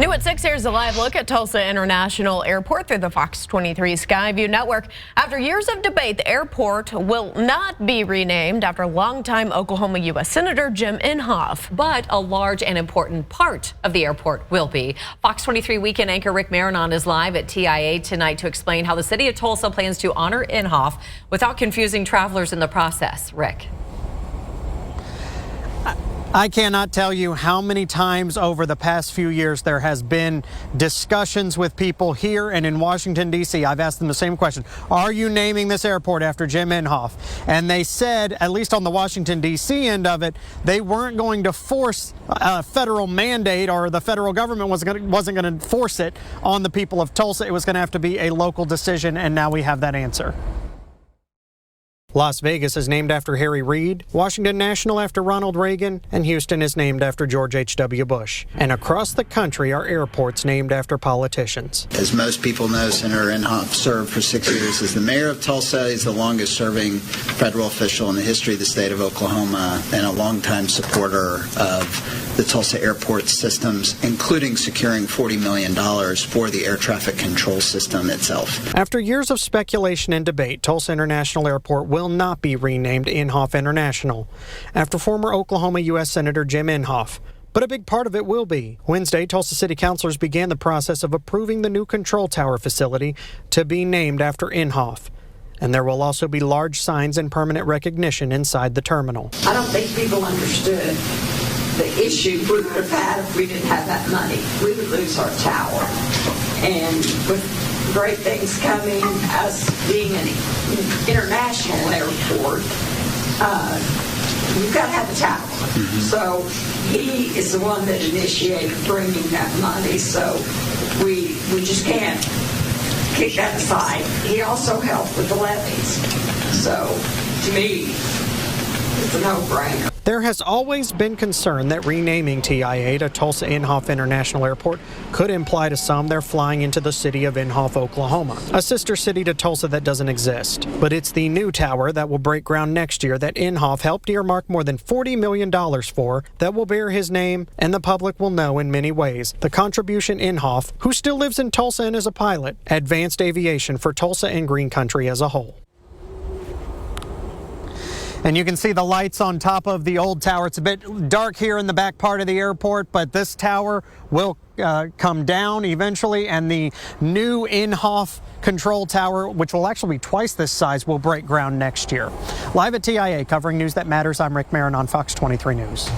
New at 6, here's a live look at Tulsa International Airport through the Fox 23 Skyview Network. After years of debate, the airport will not be renamed after longtime Oklahoma U.S. Senator Jim Inhofe. But a large and important part of the airport will be. Fox 23 weekend anchor Rick Marinon is live at TIA tonight to explain how the city of Tulsa plans to honor Inhofe without confusing travelers in the process. Rick. I cannot tell you how many times over the past few years there has been discussions with people here and in Washington, D.C. I've asked them the same question. Are you naming this airport after Jim Inhofe? And they said, at least on the Washington, D.C. end of it, they weren't going to force a federal mandate, or the federal government wasn't going to force it on the people of Tulsa. It was going to have to be a local decision, and now we have that answer. Las Vegas is named after Harry Reid, Washington National after Ronald Reagan, and Houston is named after George H.W. Bush. And across the country are airports named after politicians. As most people know, Senator Inhofe served for 6 years as the mayor of Tulsa. He's the longest serving federal official in the history of the state of Oklahoma and a longtime supporter of the Tulsa airport systems, including securing $40 million for the air traffic control system itself. After years of speculation and debate, Tulsa International Airport will not be renamed Inhofe International after former Oklahoma U.S. Senator Jim Inhofe. But a big part of it will be. Wednesday, Tulsa City Councilors began the process of approving the new control tower facility to be named after Inhofe. And there will also be large signs and permanent recognition inside the terminal. I don't think people understood the issue we would have had if we didn't have that money. We would lose our tower. And with great things coming, us being an international airport, we've got to have the tower. So he is the one that initiated bringing that money, so we just can't kick that aside. He also helped with the levies. So to me, it's a no-brainer. There has always been concern that renaming TIA to Tulsa Inhofe International Airport could imply to some they're flying into the city of Inhofe, Oklahoma, a sister city to Tulsa that doesn't exist. But it's the new tower that will break ground next year that Inhofe helped earmark more than $40 million for, that will bear his name, and the public will know in many ways the contribution Inhofe, who still lives in Tulsa and is a pilot, advanced aviation for Tulsa and Green Country as a whole. And you can see the lights on top of the old tower. It's a bit dark here in the back part of the airport, but this tower will come down eventually, and the new Inhofe control tower, which will actually be twice this size, will break ground next year. Live at TIA, covering news that matters, I'm Rick Marinon, Fox 23 News.